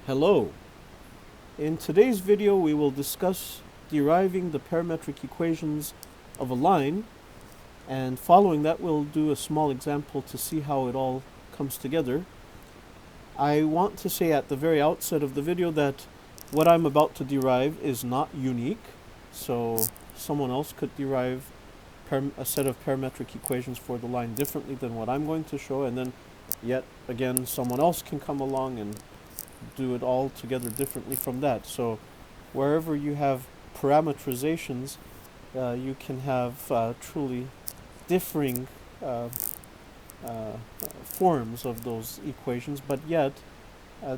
Hello. In today's video we will discuss deriving the parametric equations of a line, and following that we'll do a small example to see how it all comes together. I want to say at the very outset of the video that what I'm about to derive is not unique, so someone else could derive a set of parametric equations for the line differently than what I'm going to show, and then yet again someone else can come along and do it all together differently from that. So wherever you have parametrizations, you can have truly differing forms of those equations, but yet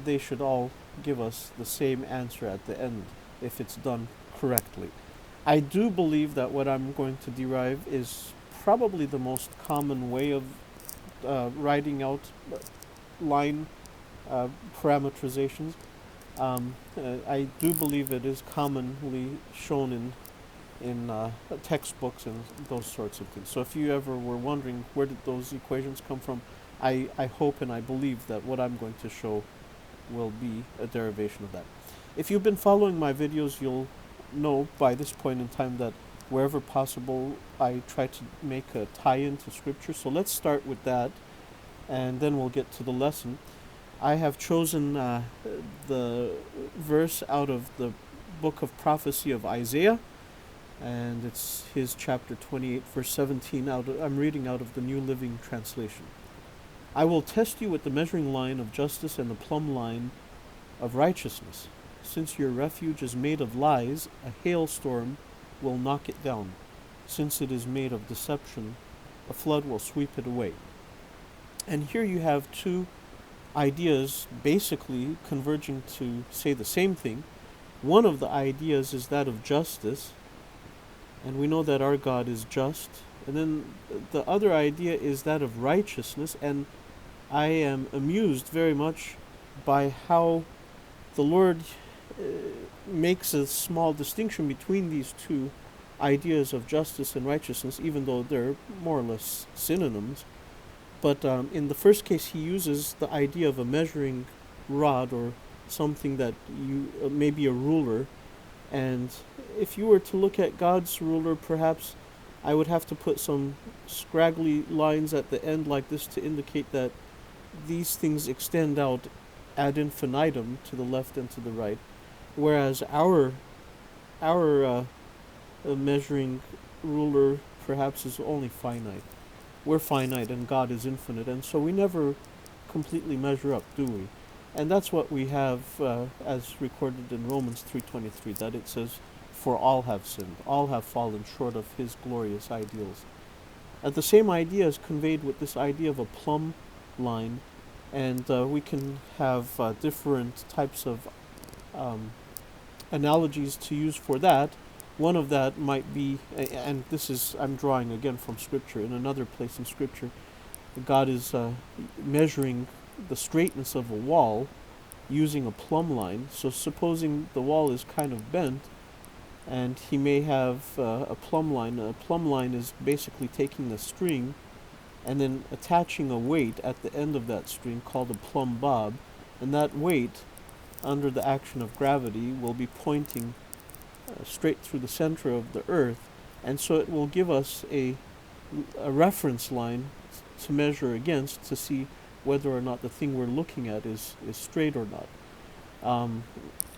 they should all give us the same answer at the end if it's done correctly. I do believe that what I'm going to derive is probably the most common way of writing out line parametrizations. I do believe it is commonly shown in textbooks and those sorts of things. So if you ever were wondering where did those equations come from, I hope and I believe that what I'm going to show will be a derivation of that. If you've been following my videos, you'll know by this point in time that wherever possible I try to make a tie-in to Scripture. So let's start with that, and then we'll get to the lesson. I have chosen the verse out of the book of prophecy of Isaiah, and it's his chapter 28, verse 17. I'm reading out of the New Living Translation. I will test you with the measuring line of justice and the plumb line of righteousness. Since your refuge is made of lies, a hailstorm will knock it down. Since it is made of deception, a flood will sweep it away. And here you have two ideas basically converging to say the same thing. One of the ideas is that of justice, and we know that our God is just. And then the other idea is that of righteousness, and I am amused very much by how the Lord makes a small distinction between these two ideas of justice and righteousness, even though they're more or less synonyms. But in the first case, he uses the idea of a measuring rod, or something that maybe a ruler. And if you were to look at God's ruler, perhaps I would have to put some scraggly lines at the end like this to indicate that these things extend out ad infinitum to the left and to the right, whereas our measuring ruler perhaps is only finite. We're finite and God is infinite, and so we never completely measure up, do we? And that's what we have as recorded in Romans 3:23, that it says, "For all have sinned, all have fallen short of his glorious ideals." The same idea is conveyed with this idea of a plumb line, and we can have different types of analogies to use for that. One of that might be, and this is, I'm drawing again from Scripture, in another place in Scripture, God is measuring the straightness of a wall using a plumb line. So supposing the wall is kind of bent, and he may have a plumb line. A plumb line is basically taking a string and then attaching a weight at the end of that string called a plumb bob, and that weight, under the action of gravity, will be pointing straight through the center of the earth, and so it will give us a reference line to measure against to see whether or not the thing we're looking at is straight or not.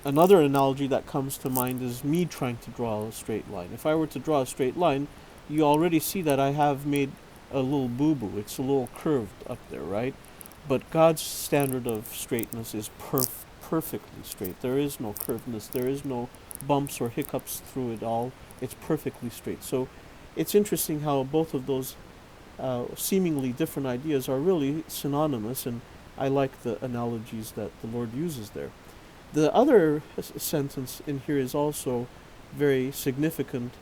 Another analogy that comes to mind is me trying to draw a straight line. If I were to draw a straight line, you already see that I have made a little boo-boo. It's a little curved up there, right? But God's standard of straightness is perfectly straight. There is no curvedness. There is no bumps or hiccups through it all. It's perfectly straight. So it's interesting how both of those seemingly different ideas are really synonymous, and I like the analogies that the Lord uses there. The other sentence in here is also very significant.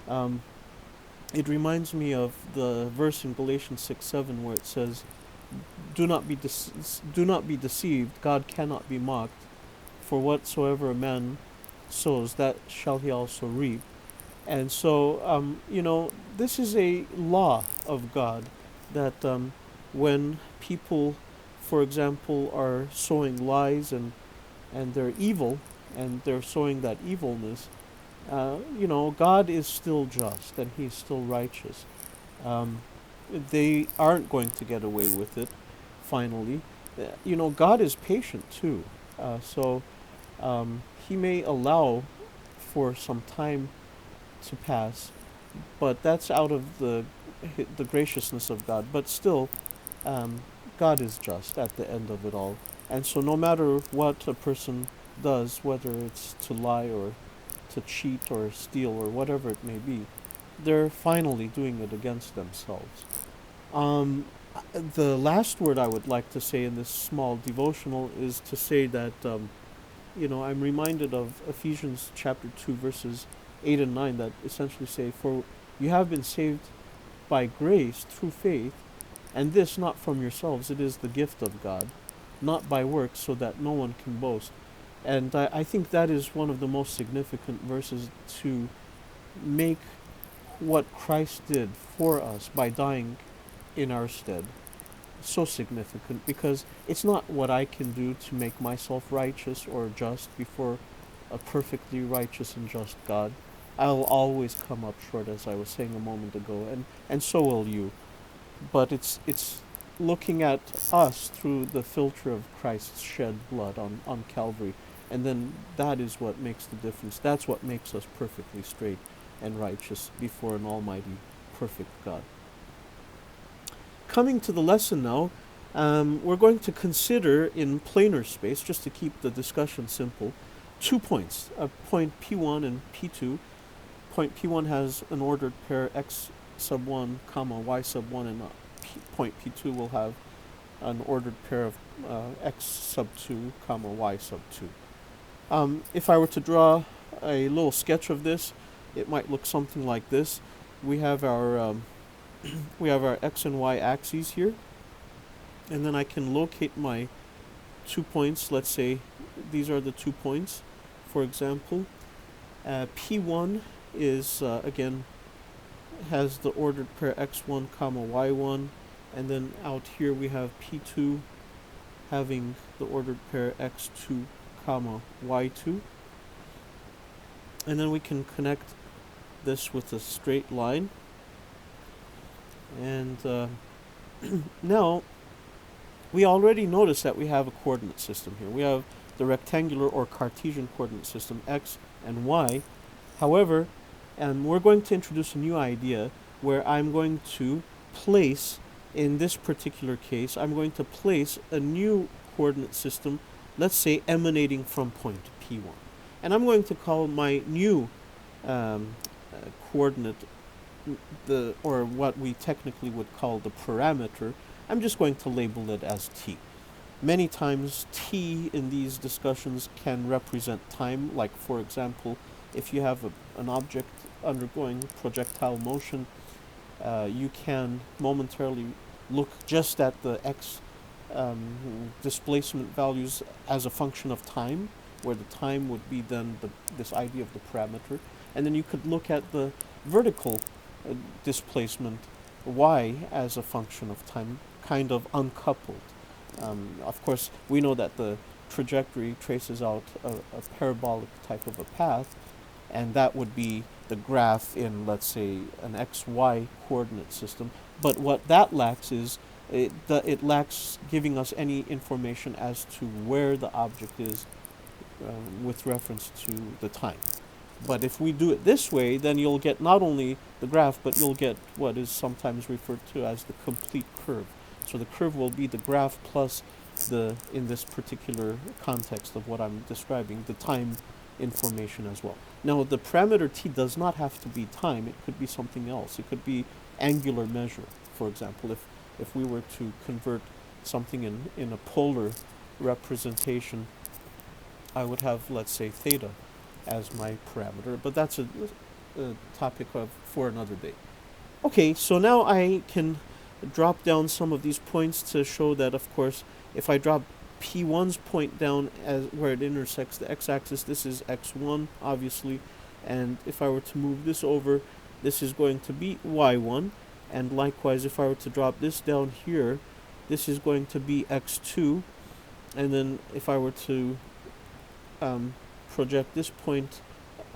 It reminds me of the verse in Galatians 6:7 where it says, do not be deceived, God cannot be mocked, for whatsoever a man sows, that shall he also reap. And so, this is a law of God, that when people, for example, are sowing lies and and they're evil, and they're sowing that evilness, God is still just and He's still righteous. Um, they aren't going to get away with it, finally. God is patient too. So He may allow for some time to pass, but that's out of the graciousness of God. But still, um, God is just at the end of it all. And so no matter what a person does, whether it's to lie or to cheat or steal or whatever it may be, they're finally doing it against themselves. Um, the last word I would like to say in this small devotional is to say that, I'm reminded of Ephesians chapter 2, verses 8 and 9, that essentially say, "For you have been saved by grace through faith, and this not from yourselves, it is the gift of God, not by works, so that no one can boast." And I think that is one of the most significant verses to make what Christ did for us by dying in our stead so significant, because it's not what I can do to make myself righteous or just before a perfectly righteous and just God. I'll always come up short, as I was saying a moment ago, and so will you. But it's looking at us through the filter of Christ's shed blood on Calvary, and then that is what makes the difference. That's what makes us perfectly straight and righteous before an almighty, perfect God. Coming to the lesson now, we're going to consider in planar space, just to keep the discussion simple, 2 points, a point P1 and P2. Point P1 has an ordered pair x sub 1 comma y sub 1, and point P2 will have an ordered pair of x sub 2 comma y sub 2. If I were to draw a little sketch of this, it might look something like this. We have our x and y axes here, and then I can locate my 2 points. Let's say these are the 2 points, for example. P1 is again has the ordered pair x1 comma y1, and then out here we have P2 having the ordered pair x2 comma y2, and then we can connect this with a straight line. And now we already notice that we have a coordinate system here. We have the rectangular or Cartesian coordinate system x and y. However, we're going to introduce a new idea where I'm going to place, in this particular case, I'm going to place a new coordinate system, let's say emanating from point P1. And I'm going to call my new coordinate, or what we technically would call the parameter, I'm just going to label it as t. Many times t in these discussions can represent time, like for example, if you have an object undergoing projectile motion, you can momentarily look just at the x displacement values as a function of time, where the time would be then this idea of the parameter, and then you could look at the vertical displacement y as a function of time, kind of uncoupled. Of course, we know that the trajectory traces out a parabolic type of a path, and that would be the graph in, let's say, an xy coordinate system. But what that lacks is it lacks giving us any information as to where the object is with reference to the time. But if we do it this way, then you'll get not only the graph, but you'll get what is sometimes referred to as the complete curve. So the curve will be the graph plus in this particular context of what I'm describing, the time information as well. Now, the parameter t does not have to be time. It could be something else. It could be angular measure, for example. If we were to convert something in a polar representation, I would have, let's say, theta as my parameter, but that's a topic for another day. Okay, so now I can drop down some of these points to show that, of course, if I drop P1's point down as where it intersects the x-axis, this is x1, obviously, and if I were to move this over, this is going to be y1, and likewise, if I were to drop this down here, this is going to be x2, and then if I were to project this point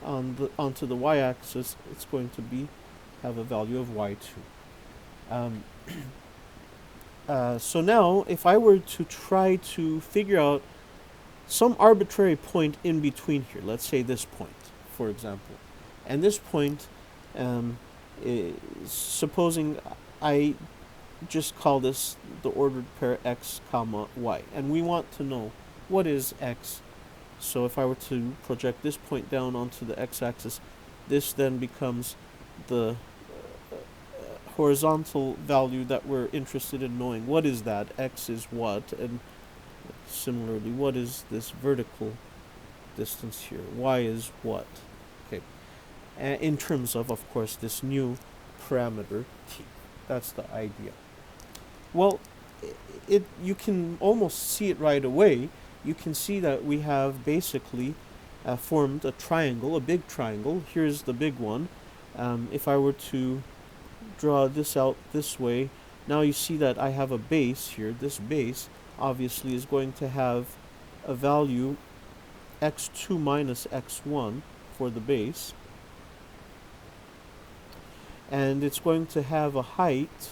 onto the y-axis, it's going to have a value of y2. So now, if I were to try to figure out some arbitrary point in between here, let's say this point, for example, and this point, supposing I just call this the ordered pair x comma y, and we want to know what is x. So if I were to project this point down onto the x-axis, this then becomes the horizontal value that we're interested in knowing. What is that? X is what? And similarly, what is this vertical distance here? Y is what? Okay. In terms of course, this new parameter t. That's the idea. Well, you can almost see it right away. You can see that we have basically formed a triangle, a big triangle. Here's the big one. If I were to draw this out this way, now you see that I have a base here. This base obviously is going to have a value x2 minus x1 for the base, and it's going to have a height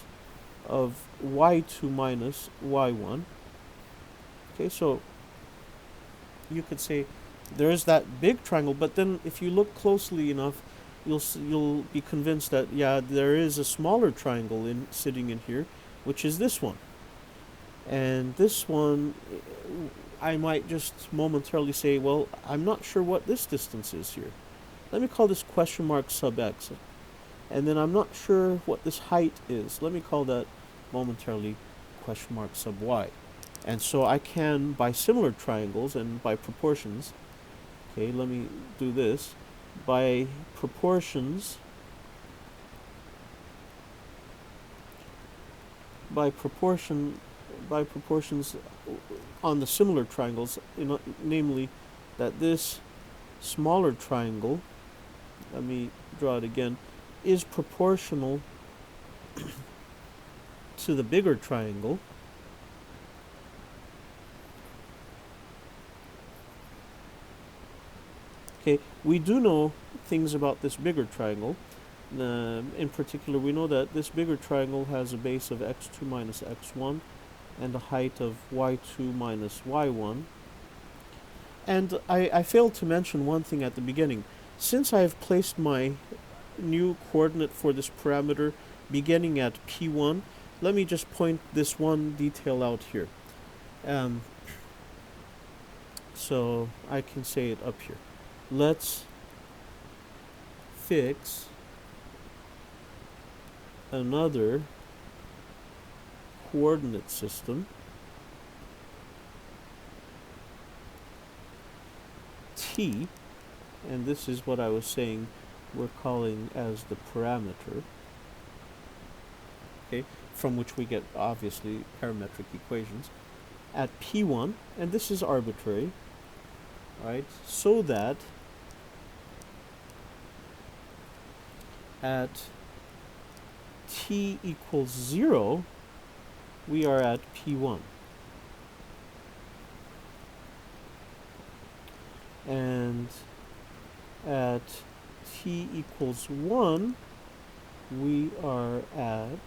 of y2 minus y1. Okay, so you could say there is that big triangle, but then if you look closely enough, you'll be convinced that yeah, there is a smaller triangle sitting in here, which is this one. And this one, I might just momentarily say, well, I'm not sure what this distance is here. Let me call this question mark sub x. And then I'm not sure what this height is. Let me call that momentarily question mark sub y. And so I can, by similar triangles and by proportions, okay, let me do this, by proportions, on the similar triangles, namely that this smaller triangle, let me draw it again, is proportional to the bigger triangle. Okay, we do know things about this bigger triangle. In particular, we know that this bigger triangle has a base of x2 minus x1 and a height of y2 minus y1. And I failed to mention one thing at the beginning. Since I have placed my new coordinate for this parameter beginning at p1, let me just point this one detail out here. So I can say it up here. Let's fix another coordinate system t, and this is what I was saying we're calling as the parameter, okay, from which we get obviously parametric equations at p1, and this is arbitrary, right, so that at t equals 0, we are at p1. And at t equals 1, we are at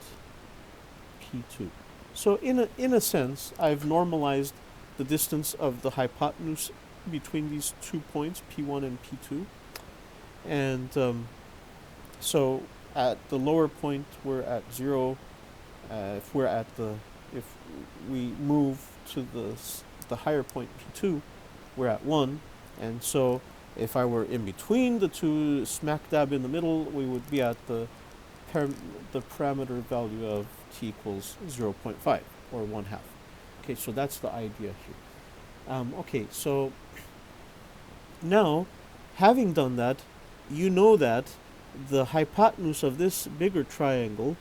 p2. So in a sense, I've normalized the distance of the hypotenuse between these 2 points, p1 and p2. And so at the lower point, we're at 0. If we move to the higher point, p2, we're at 1. And so if I were in between the two, smack dab in the middle, we would be at the parameter value of t equals 0.5, or 1/2. Okay, so that's the idea here. Okay, so now, having done that, you know that the hypotenuse of this bigger triangle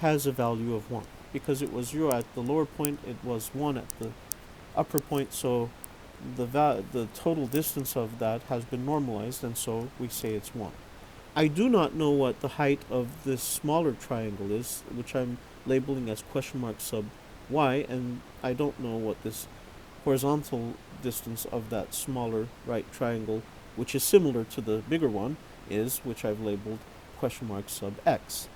has a value of 1. Because it was 0 at the lower point, it was 1 at the upper point, so the total distance of that has been normalized, and so we say it's 1. I do not know what the height of this smaller triangle is, which I'm labeling as question mark sub y, and I don't know what this horizontal distance of that smaller right triangle, which is similar to the bigger one, is, which I've labeled question mark sub x.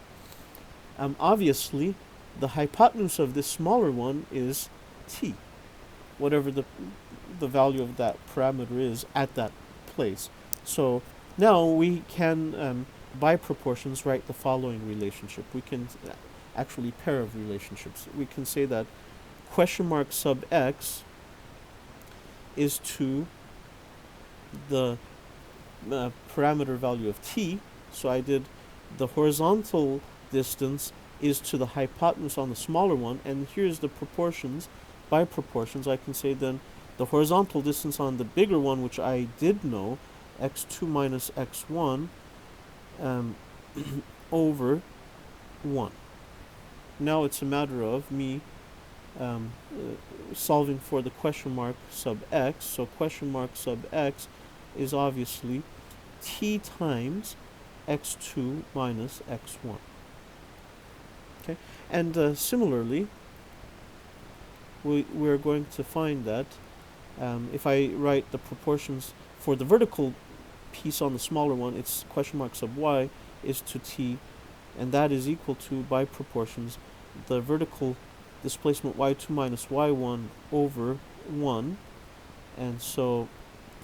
Obviously, the hypotenuse of this smaller one is t, whatever the value of that parameter is at that place. So now we can, by proportions, write the following relationship. We can actually pair of relationships. We can say that question mark sub x is to the parameter value of t. So I did the horizontal distance is to the hypotenuse on the smaller one, and here's the proportions. By proportions, I can say then the horizontal distance on the bigger one, which I did know, x2 minus x1 over 1. Now it's a matter of me solving for the question mark sub x. So question mark sub x is obviously t times x2 minus x1. Okay, and similarly, we're going to find that if I write the proportions for the vertical piece on the smaller one, it's question mark sub y is to t, and that is equal to, by proportions, the vertical displacement y2 minus y1 over 1. And so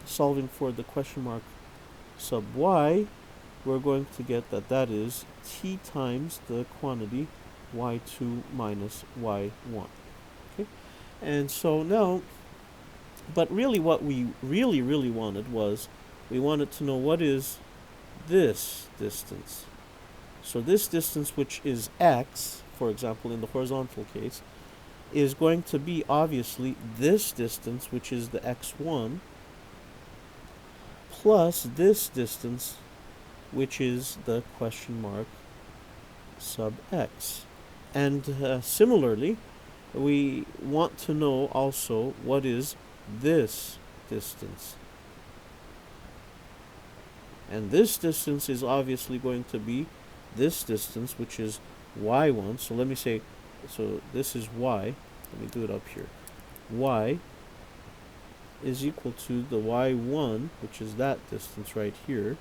solving for the question mark sub y, we're going to get that that is t times the quantity y2 minus y1. Okay, and so now, but really what we really wanted was, we wanted to know what is this distance. So this distance, which is x, for example, in the horizontal case, is going to be obviously this distance, which is the x1, plus this distance, which is the question mark sub x. And similarly, we want to know also what is this distance. And this distance is obviously going to be this distance, which is y1. So let me say, so this is y. Let me do it up here. Y is equal to the y1, which is that distance right here,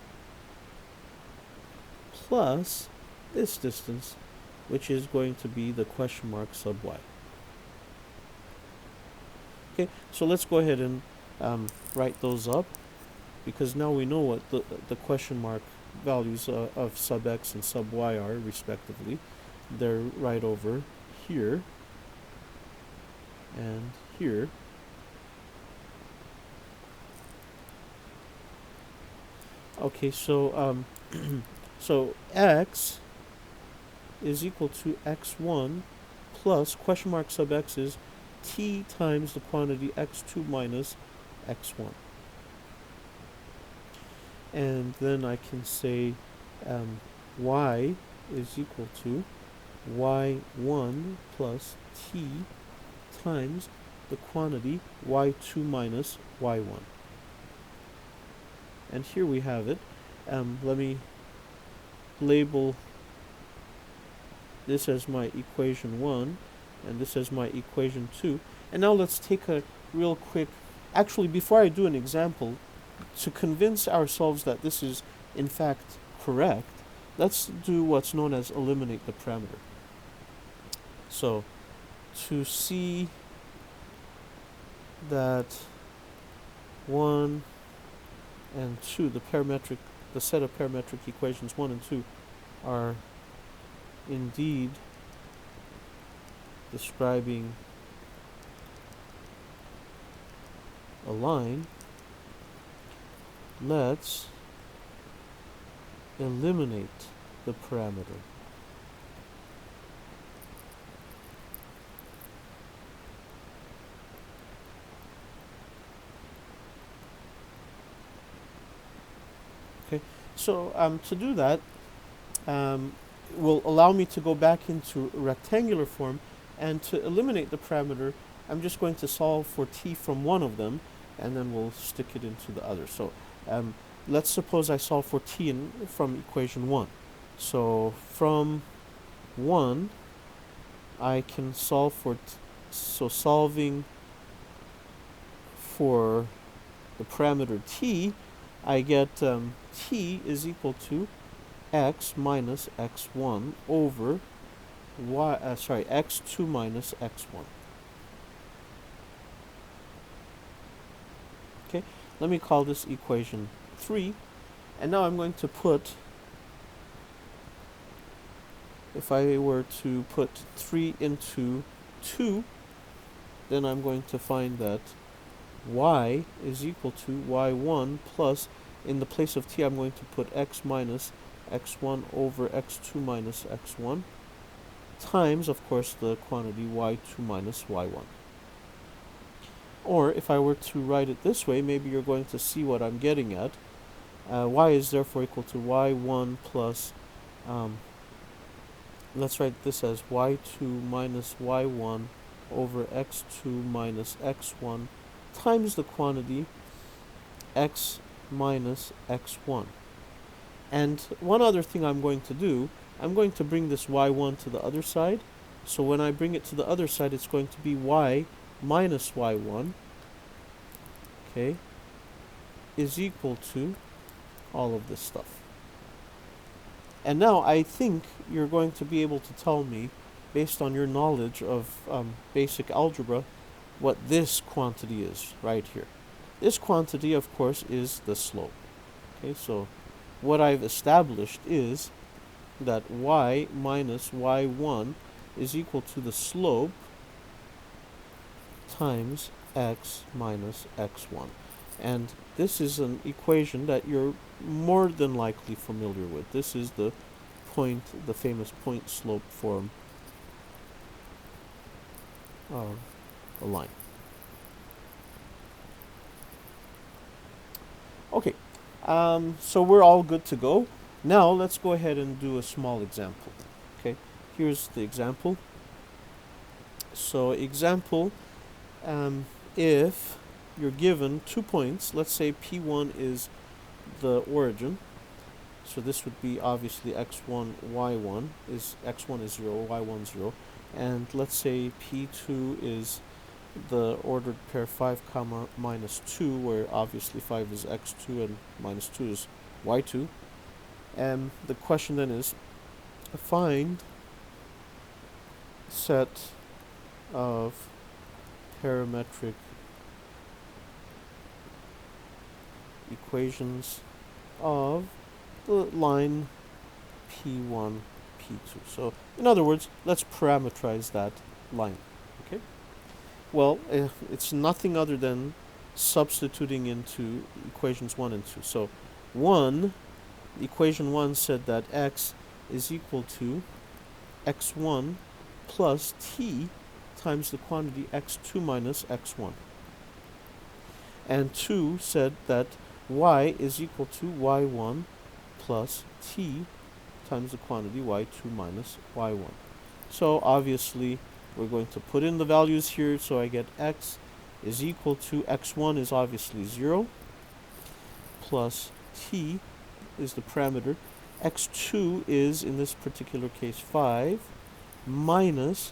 plus this distance, which is going to be the question mark sub y. Okay, so let's go ahead and write those up, because now we know what the question mark values of sub x and sub y are, respectively. They're right over here and here. Okay, so so x is equal to x1 plus question mark sub x is t times the quantity x2 minus x1. And then I can say y is equal to y1 plus t times the quantity y2 minus y1. And here we have it. Let me label this as my equation 1 and this as my equation 2. And now let's take a real quick, actually before I do an example, to convince ourselves that this is in fact correct, let's do what's known as eliminate the parameter. So to see that 1 and 2, the set of parametric equations 1 and 2 are indeed describing a line, let's eliminate the parameter. Okay, so to do that, will allow me to go back into rectangular form, and to eliminate the parameter, I'm just going to solve for t from one of them, and then we'll stick it into the other. So let's suppose I solve for t from equation 1. So from 1, I can solve for so solving for the parameter t, I get t is equal to x minus x1 over x2 minus x1. Okay, let me call this equation 3, and now I'm going to put, if I were to put 3 into 2, then I'm going to find that y is equal to y1 plus, in the place of t I'm going to put x minus x1 over x2 minus x1 times, of course, the quantity y2 minus y1. Or if I were to write it this way, maybe you're going to see what I'm getting at. Y is therefore equal to y1 plus, let's write this as y2 minus y1 over x2 minus x1 times the quantity x minus x1. And one other thing I'm going to do, I'm going to bring this y1 to the other side. So when I bring it to the other side, it's going to be y minus y1, okay, is equal to all of this stuff. And now I think you're going to be able to tell me, based on your knowledge of basic algebra, what this quantity is right here. This quantity, of course, is the slope. Okay, so what I've established is that y minus y1 is equal to the slope times x minus x1. And this is an equation that you're more than likely familiar with. This is the famous point slope form of a line. Okay, so we're all good to go. Now let's go ahead and do a small example. Okay, here's the example. So example, if you're given 2 points, let's say P1 is the origin. So this would be obviously x1, y1, is x1 is 0, y1 0. And let's say P2 is the ordered pair 5 comma minus 2, where obviously 5 is x2 and minus 2 is y2. And the question then is, find set of parametric equations of the line P1, P2. So in other words, let's parametrize that line. Okay. Well, it's nothing other than substituting into equations 1 and 2. So equation 1 said that x is equal to x1 plus t times the quantity x2 minus x1. And 2 said that y is equal to y1 plus t times the quantity y2 minus y1. So obviously we're going to put in the values here, so I get x is equal to, x1 is obviously 0, plus t is the parameter, x2 is, in this particular case, 5, minus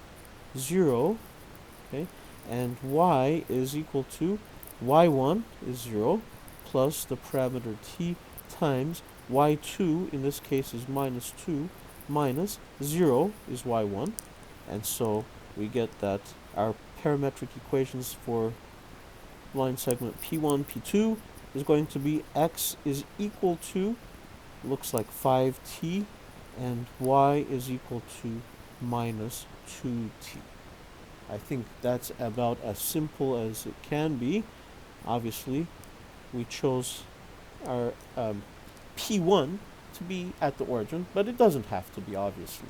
0, okay, and y is equal to, y1 is 0, plus the parameter t times y2, in this case, is minus 2, minus 0 is y1, and so we get that our parametric equations for line segment P1, P2 is going to be x is equal to, looks like 5t, and y is equal to minus 2t. I think that's about as simple as it can be. Obviously, we chose our P1 to be at the origin, but it doesn't have to be, obviously.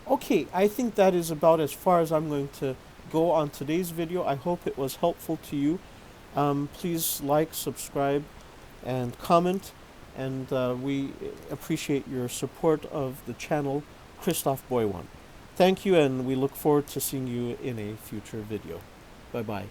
Okay, I think that is about as far as I'm going to go on today's video. I hope it was helpful to you. Please like, subscribe, and comment, and we appreciate your support of the channel Christoph Boy 1. Thank you, and we look forward to seeing you in a future video. Bye-bye.